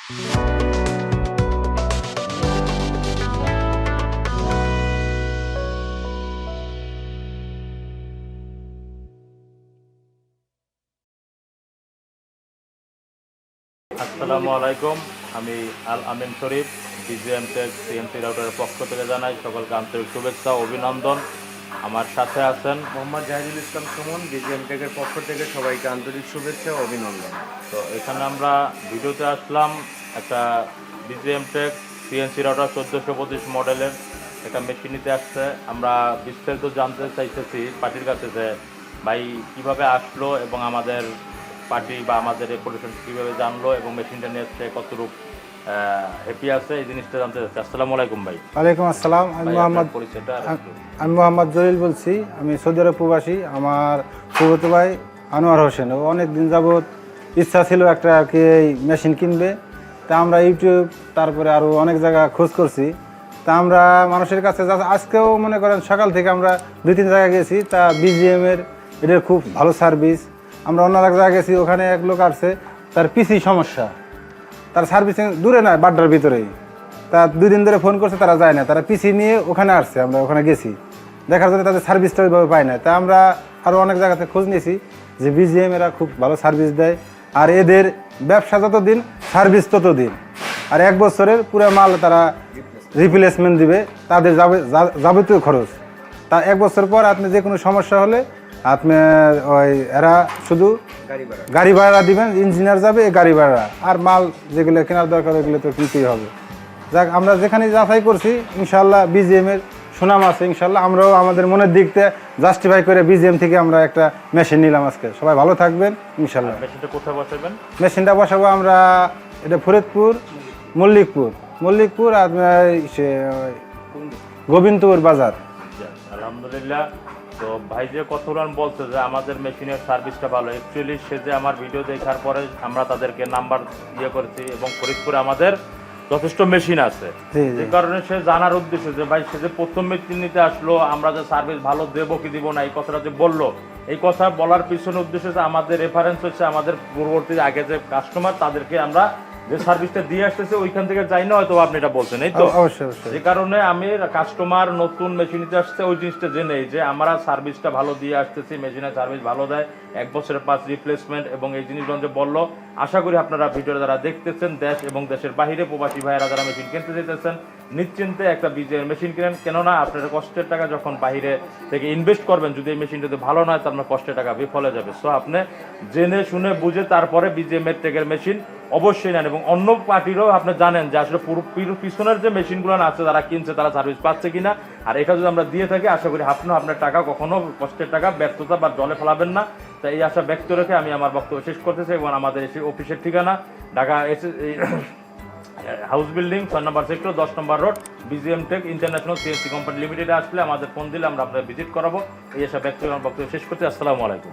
আসসালামু আলাইকুম, আমি আল আমিন শরীফ BGM Tech CNC রাউটারের পক্ষ থেকে জানাই সকলকে আন্তরিক শুভেচ্ছা অভিনন্দন। আমার সাথে আছেন মোহাম্মদ জাহিদুল ইসলাম সুমন, BGM Techের পক্ষ থেকে সবাইকে আন্তরিক শুভেচ্ছা ও অভিনন্দন। তো এখানে আমরা ভিডিওতে আসলাম একটা BGM Tech CNC রাউটার 1425 মডেলের একটা মেশিন নিতে আসছে। আমরা বিস্তারিত জানতে চাইতেছি পার্টির কাছে যে ভাই কীভাবে আসলো এবং আমাদের পার্টি বা আমাদের রেপুটেশন কীভাবে জানলো এবং মেশিনটা নিয়ে এসছে কতটুকু হ্যাপি আছে, এই জিনিসটা জানতে চাচ্ছি। আসসালামু আলাইকুম ভাই। ওয়ালাইকুম আসসালাম। আমি মোহাম্মদ জলিল বলছি। আমি সৌদি আরব প্রবাসী। আমার ফুফাতো ভাই আনোয়ার হোসেন, ও অনেক দিন যাবৎ ইচ্ছা ছিল একটা আর কি এই মেশিন কিনবে। তা আমরা ইউটিউব তারপরে আরও অনেক জায়গা খোঁজ করছি। তা আমরা মানুষের কাছে আজকেও মনে করেন সকাল থেকে আমরা 2-3 জায়গায় গেছি। তা BGM-এর এটার খুব ভালো সার্ভিস। আমরা অন্য এক জায়গায় গেছি, ওখানে এক লোক আসছে, তার পিসি সমস্যা, তার সার্ভিসিং দূরে নয় বাড্ডার ভিতরেই। তা 2 দিন ধরে ফোন করছে, তারা যায় না, তারা পিসি নিয়ে ওখানে আসছে। আমরা ওখানে গেছি দেখার জন্য, তাদের সার্ভিসটা ওইভাবে পায় না। তা আমরা আরও অনেক জায়গাতে খোঁজ নিয়েছি যে BGM এরা খুব ভালো সার্ভিস দেয়, আর এদের ব্যবসা যতদিন সার্ভিস ততদিন, আর 1 বছরের পুরো মাল তারা রিপ্লেসমেন্ট দিবে, তাদের যাবতীয় খরচ। তা 1 বছর পর আপনি যে কোনো সমস্যা হলে আপনি ওই এরা শুধু গাড়ি ভাড়া দিবেন, ইঞ্জিনিয়ার যাবে এই গাড়ি ভাড়া, আর মাল যেগুলো কেনার দরকার ওইগুলো তো কিনতেই হবে। যাক, আমরা যেখানে যাচাই করছি ইনশাল্লাহ BGM-এর সুনাম আছে। ইনশাল্লাহ আমরাও আমাদের মনের দিক থেকে জাস্টিফাই করে BGM থেকে আমরা একটা মেশিন নিলাম আজকে। সবাই ভালো থাকবেন ইনশাল্লাহ। মেশিনটা কোথায় বসাবেন? মেশিনটা বসাবো আমরা এটা ফরিদপুর মল্লিকপুর আর গোবিন্দপুর বাজার। আলহামদুলিল্লাহ। তো ভাই যে কথাগুলো বলছে যে আমাদের মেশিনের সার্ভিসটা ভালো, অ্যাকচুয়ালি সে যে আমার ভিডিও দেখার পরে আমরা তাদেরকে নাম্বার করেছি এবং ফরিদপুরে আমাদের যথেষ্ট মেশিন আছে, যে কারণে সে জানার উদ্দেশ্যে যে ভাই সে যে প্রথম মেশিন নিতে আসলো, আমরা যে সার্ভিস ভালো দেবো কি দিব না এই কথাটা যে বললো, এই কথা বলার পিছনে উদ্দেশ্য যে আমাদের রেফারেন্স হচ্ছে আমাদের পূর্ববর্তী আগে যে কাস্টমার তাদেরকে আমরা যে সার্ভিসটা দিয়ে আসতেছে ওইখান থেকে যাই না, হয়তো আপনি এটা বলছেন, এই তো যে কারণে আমি কাস্টমার নতুন মেশিন নিতে আসছে ওই জিনিসটা জেনে যে আমরা সার্ভিসটা ভালো দিয়ে আসতেছি, মেশিনের সার্ভিস ভালো দেয়, 1 বছরের পাস রিপ্লেসমেন্ট এবং এই জিনিসগুলো যে বললো। আশা করি আপনারা ভিডিওটা যারা দেখতেছেন দেশ এবং দেশের বাহিরে প্রবাসী ভাইয়েরা যারা মেশিন কিনতে যেতেছেন নিশ্চিন্তে একটা BGM মেশিন কিনেন, কেননা আপনার কষ্টের টাকা যখন বাইরে থেকে ইনভেস্ট করবেন যদি এই মেশিনটা যদি ভালো নয় তো আপনার কষ্টের টাকা বিফলে যাবে। সো আপনি জেনে শুনে বুঝে তারপরে BGM টেকের মেশিন অবশ্যই নেন, এবং অন্য পার্টিরও আপনি জানেন যে আসলে পুরো পিছনের যে মেশিনগুলো আছে যারা কিনছে তারা সার্ভিস পাচ্ছে কিনা, আর এটা যদি আমরা দিয়ে থাকি আশা করি আপনিও আপনার টাকা কখনো কষ্টের টাকা ব্যর্থতা বা জলে ফেলাবেন না। তাই এই আশা ব্যক্ত রেখে আমি আমার বক্তব্য শেষ করতেছি। এবং আমাদের অফিসের ঠিকানা Dhaka house building 6 number sector 10 number road, BGM Tech international CNC company লিমিটেডে আসলে আমাদের ফোন দিলে আমরা আপনাদের ভিজিট করাবো। এই আশা ব্যক্ত আমার বক্তব্য শেষ করতে। আসসালামু আলাইকুম।